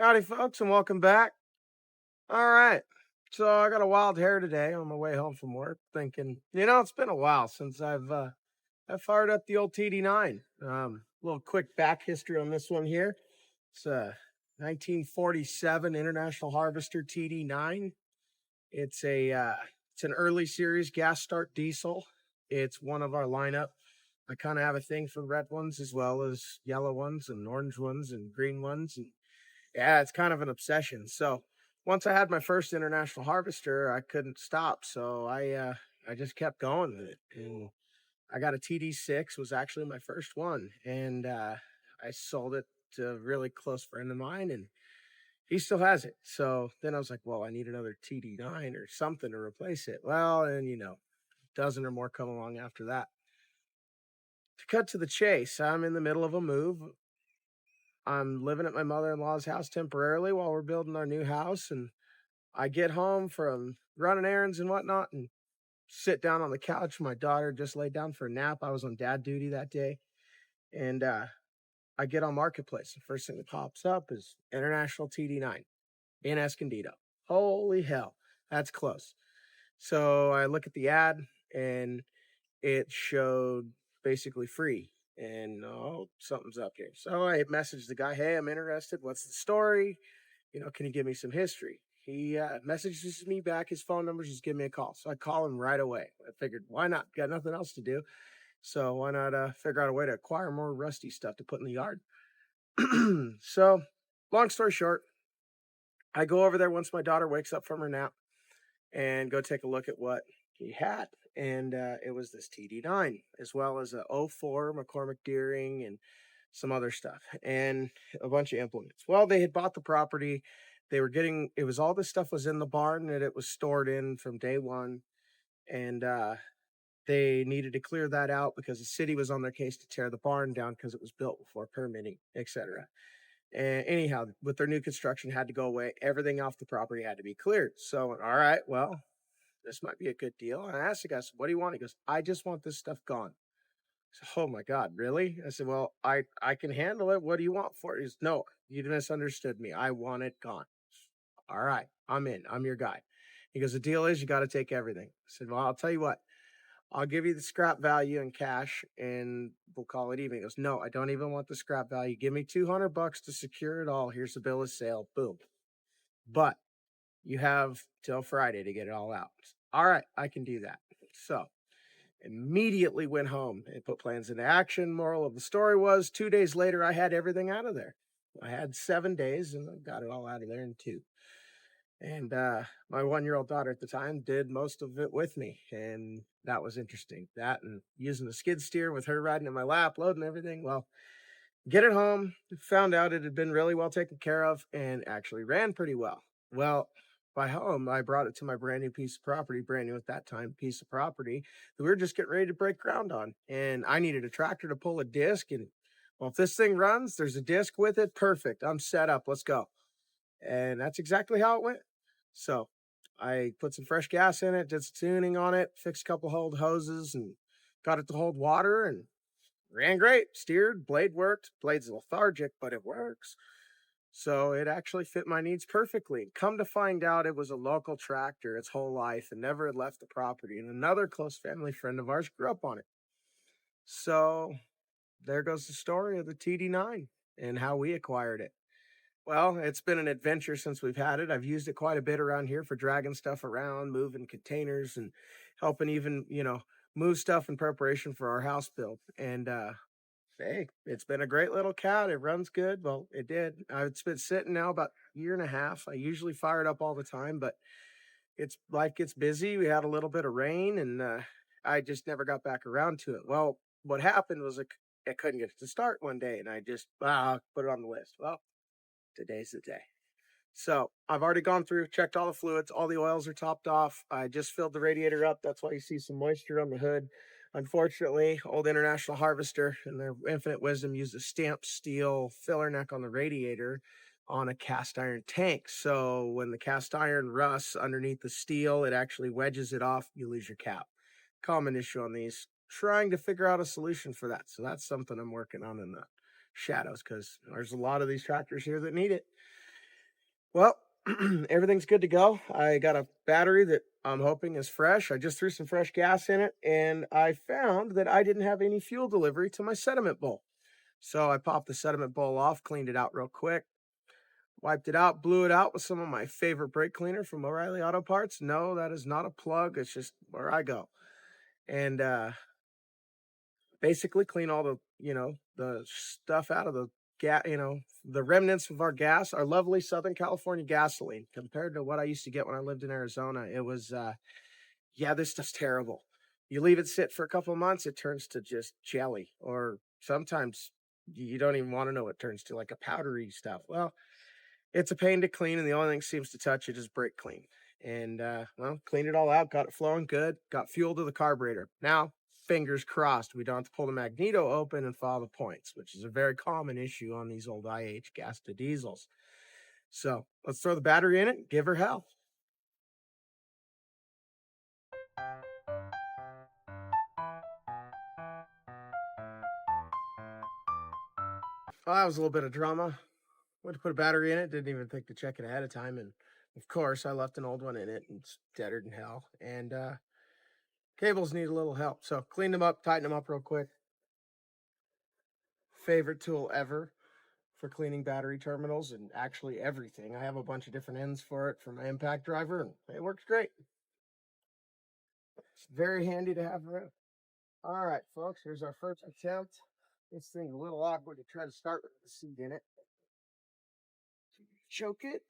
Howdy, folks, and welcome back. All right. So I got a wild hair today on my way home from work, thinking, it's been a while since I fired up the old TD9. Little quick back history on this one here. It's a 1947 International Harvester TD9. It's a it's an early series gas start diesel. It's one of our lineup. I kind of have a thing for red ones as well as yellow ones and orange ones and green ones, and yeah, it's kind of an obsession. So once I had my first international harvester, I couldn't stop. So I just kept going with it. And I got a TD6, was actually my first one. And I sold it to a really close friend of mine, and he still has it. So then I was like, well, I need another TD9 or something to replace it. Well, and dozen or more come along after that. To cut to the chase, I'm in the middle of a move. I'm living at my mother-in-law's house temporarily while we're building our new house, and I get home from running errands and whatnot and sit down on the couch. My daughter just laid down for a nap. I was on dad duty that day. And I get on Marketplace. The first thing that pops up is International TD9 in Escondido. Holy hell, that's close. So I look at the ad, and it showed basically free. And oh, something's up here. So I messaged the guy, hey, I'm interested. What's the story? Can you give me some history? He messages me back his phone number, just give me a call. So I call him right away. I figured, why not? Got nothing else to do. So why not figure out a way to acquire more rusty stuff to put in the yard? So long story short, I go over there once my daughter wakes up from her nap and go take a look at what he had. And it was this TD9, as well as a '04 McCormick Deering and some other stuff and a bunch of implements. Well, they had bought the property. They were getting it was all this stuff was in the barn that it was stored in from day one. And they needed to clear that out because the city was on their case to tear the barn down because it was built before permitting, etc. And anyhow, with their new construction had to go away. Everything off the property had to be cleared. So, all right, well, this might be a good deal. And I asked the guy, what do you want? He goes, I just want this stuff gone. I said, oh my God, really? I said, well, I can handle it. What do you want for it? He goes, no, you misunderstood me. I want it gone. All right, I'm in. I'm your guy. He goes, the deal is you got to take everything. I said, well, I'll tell you what. I'll give you the scrap value in cash and we'll call it even. He goes, no, I don't even want the scrap value. Give me $200 to secure it all. Here's the bill of sale. Boom. But you have till Friday to get it all out. All right, I can do that. So immediately went home and put plans into action. Moral of the story was 2 days later, I had everything out of there. I had 7 days and I got it all out of there in two. And my 1-year-old daughter at the time did most of it with me. And that was interesting. That and using the skid steer with her riding in my lap, loading everything. Well, get it home, found out it had been really well taken care of and actually ran pretty well. Well, by home, I brought it to my brand new piece of property, brand new at that time piece of property that we were just getting ready to break ground on. And I needed a tractor to pull a disc. And well, if this thing runs, there's a disc with it. Perfect. I'm set up. Let's go. And that's exactly how it went. So I put some fresh gas in it, did some tuning on it, fixed a couple old hoses, and got it to hold water and ran great. Steered, blade worked. Blade's lethargic, but it works. So it actually fit my needs perfectly. Come to find out, it was a local tractor its whole life and never had left the property. And another close family friend of ours grew up on it. So there goes the story of the TD9 and how we acquired it. Well, it's been an adventure since we've had it. I've used it quite a bit around here for dragging stuff around, moving containers, and helping even, move stuff in preparation for our house build. And hey, it's been a great little cat. It runs good. Well, it did. It's been sitting now about a year and a half. I usually fire it up all the time, but it's life gets busy. We had a little bit of rain, and I just never got back around to it. Well, what happened was I couldn't get it to start one day, and I just put it on the list. Well, today's the day. So I've already gone through, checked all the fluids, all the oils are topped off. I just filled the radiator up. That's why you see some moisture on the hood. Unfortunately, old International Harvester in their infinite wisdom used a stamped steel filler neck on the radiator on a cast iron tank. So when the cast iron rusts underneath the steel, it actually wedges it off. You lose your cap. Common issue on these. Trying to figure out a solution for that. So that's something I'm working on in the shadows because there's a lot of these tractors here that need it. Well, everything's good to go. I got a battery that I'm hoping is fresh. I just threw some fresh gas in it, and I found that I didn't have any fuel delivery to my sediment bowl. So I popped the sediment bowl off, cleaned it out real quick, wiped it out, blew it out with some of my favorite brake cleaner from O'Reilly Auto Parts. No, that is not a plug. It's just where I go. And basically clean all the stuff out of the gas, the remnants of our gas, our lovely Southern California gasoline compared to what I used to get when I lived in Arizona. It was, yeah, this stuff's terrible. You leave it sit for a couple of months, it turns to just jelly, or sometimes you don't even want to know what it turns to, like a powdery stuff. Well, it's a pain to clean, and the only thing seems to touch it is brake clean. And well, cleaned it all out, got it flowing good, got fuel to the carburetor. Now, fingers crossed, we don't have to pull the magneto open and follow the points, which is a very common issue on these old IH gas to diesels. So let's throw the battery in it and give her hell. Well, that was a little bit of drama. Went to put a battery in it, didn't even think to check it ahead of time. And of course, I left an old one in it, and it's deader than hell. And cables need a little help. So cleaned them up, tightened them up real quick. Favorite tool ever for cleaning battery terminals and actually everything. I have a bunch of different ends for it for my impact driver, and it works great. It's very handy to have around. All right, folks, here's our first attempt. This thing's a little awkward to try to start with the seat in it. Choke it.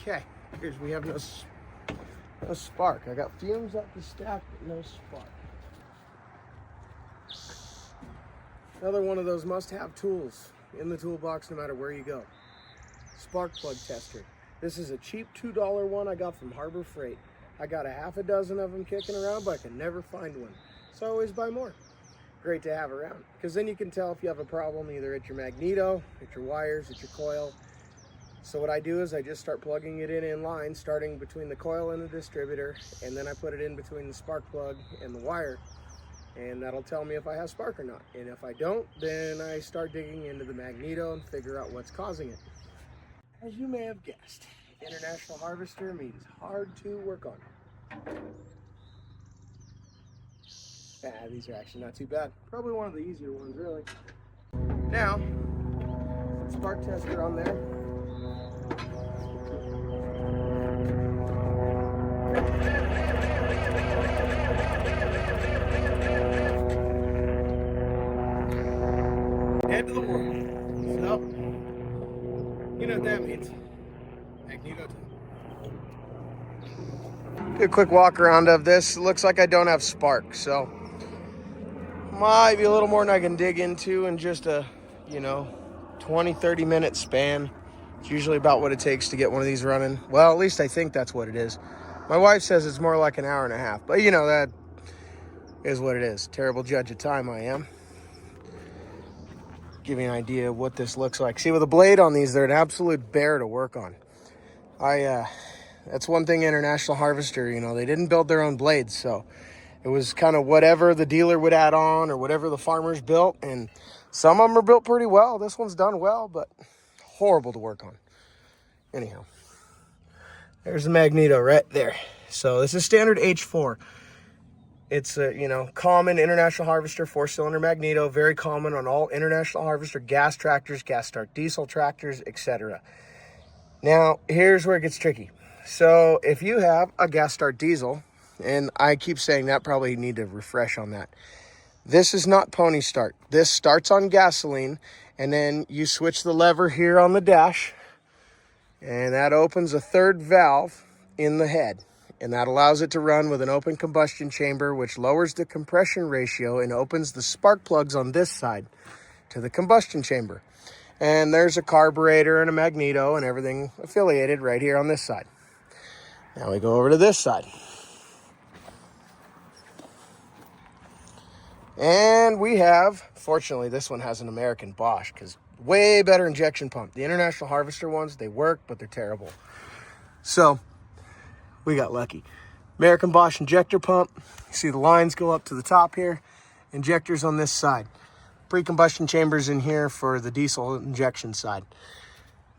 Okay, here's we have no spark. I got fumes up the stack, but no spark. Another one of those must-have tools in the toolbox no matter where you go. Spark plug tester. This is a cheap $2 one I got from Harbor Freight. I got a half a dozen of them kicking around, but I can never find one. So I always buy more. Great to have around, because then you can tell if you have a problem either at your magneto, at your wires, at your coil. So what I do is I just start plugging it in line, starting between the coil and the distributor, and then I put it in between the spark plug and the wire, and that'll tell me if I have spark or not. And if I don't, then I start digging into the magneto and figure out what's causing it. As you may have guessed, International Harvester means hard to work on. These are actually not too bad. Probably one of the easier ones, really. Now, spark tester on there. End of the world. So, you know what that means. Magneto time. Do a quick walk around of this. It looks like I don't have spark, so might be a little more than I can dig into in just a, 20-30 minute span. It's usually about what it takes to get one of these running. Well, at least I think that's what it is. My wife says it's more like an hour and a half, but that is what it is. Terrible judge of time I am. Give you an idea of what this looks like. See, with a blade on these, they're an absolute bear to work on. That's one thing International Harvester, they didn't build their own blades, so it was kind of whatever the dealer would add on or whatever the farmers built, and some of them are built pretty well. This one's done well, but horrible to work on. Anyhow, there's the magneto right there. So this is standard H4. It's a, common International Harvester 4-cylinder magneto, very common on all International Harvester gas tractors, gas start diesel tractors, etc. Now, here's where it gets tricky. So if you have a gas start diesel, and I keep saying that, probably need to refresh on that. This is not pony start. This starts on gasoline, and then you switch the lever here on the dash, and that opens a third valve in the head. And that allows it to run with an open combustion chamber, which lowers the compression ratio and opens the spark plugs on this side to the combustion chamber. And there's a carburetor and a magneto and everything affiliated right here on this side. Now we go over to this side. And we have, fortunately, this one has an American Bosch, because Way better injection pump. The International Harvester ones, they work, but they're terrible. So we got lucky. American Bosch injector pump. You see the lines go up to the top here. Injectors on this side. Pre-combustion chambers in here for the diesel injection side.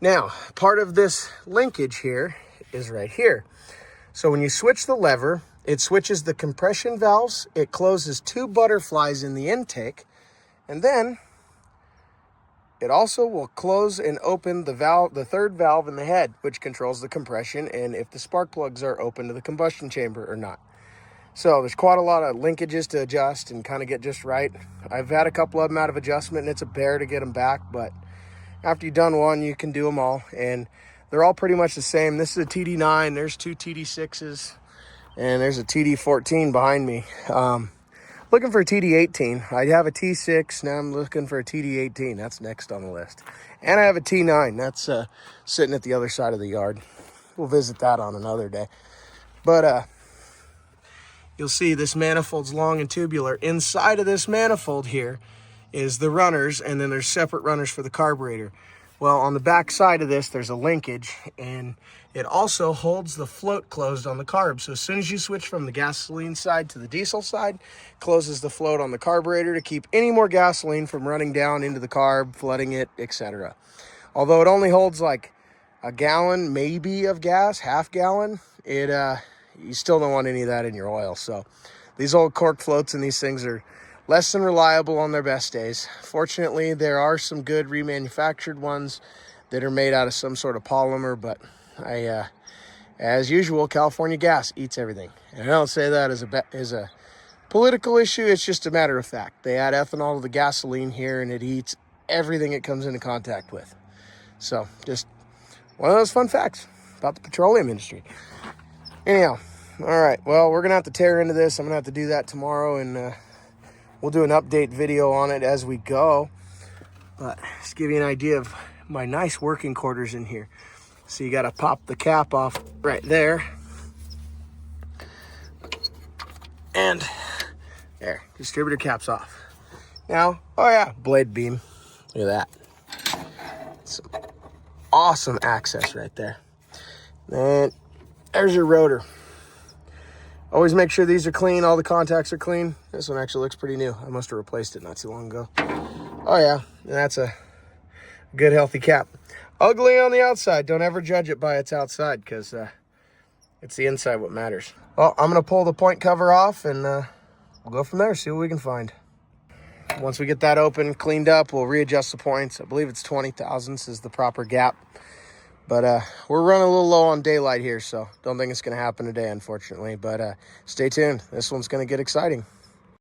Now, part of this linkage here is right here. So when you switch the lever, it switches the compression valves. It closes 2 butterflies in the intake. And then it also will close and open the valve, the third valve in the head, which controls the compression and if the spark plugs are open to the combustion chamber or not. So there's quite a lot of linkages to adjust and kind of get just right. I've had a couple of them out of adjustment, and it's a bear to get them back, but after you've done one, you can do them all, and they're all pretty much the same. This is a TD9, there's 2 TD6s, and there's a TD14 behind me. Looking for a TD18. I have a T6, now I'm looking for a TD18. That's next on the list. And I have a T9, that's sitting at the other side of the yard. We'll visit that on another day. But you'll see this manifold's long and tubular. Inside of this manifold here is the runners, and then there's separate runners for the carburetor. Well, on the back side of this, there's a linkage, and it also holds the float closed on the carb. So as soon as you switch from the gasoline side to the diesel side, closes the float on the carburetor to keep any more gasoline from running down into the carb, flooding it, etc. Although it only holds like a gallon maybe of gas, half gallon, you still don't want any of that in your oil. So these old cork floats and these things are less than reliable on their best days. Fortunately, there are some good remanufactured ones that are made out of some sort of polymer, but as usual, California gas eats everything. And I don't say that as a political issue, it's just a matter of fact. They add ethanol to the gasoline here, and it eats everything it comes into contact with. So just one of those fun facts about the petroleum industry. Anyhow, all right, well, we're gonna have to tear into this. I'm gonna have to do that tomorrow, and we'll do an update video on it as we go. But just give you an idea of my nice working quarters in here. So you gotta pop the cap off right there. And there, distributor cap's off. Now, oh yeah, blade beam. Look at that. Some awesome access right there. Then there's your rotor. Always make sure these are clean, all the contacts are clean. This one actually looks pretty new. I must have replaced it not too long ago. Oh yeah, that's a good healthy cap. Ugly on the outside, don't ever judge it by its outside, because it's the inside what matters. Well, I'm gonna pull the point cover off, and we'll go from there, see what we can find. Once we get that open, cleaned up, we'll readjust the points. I believe it's 20 thousandths is the proper gap. But we're running a little low on daylight here, so don't think it's going to happen today, unfortunately. But stay tuned. This one's going to get exciting.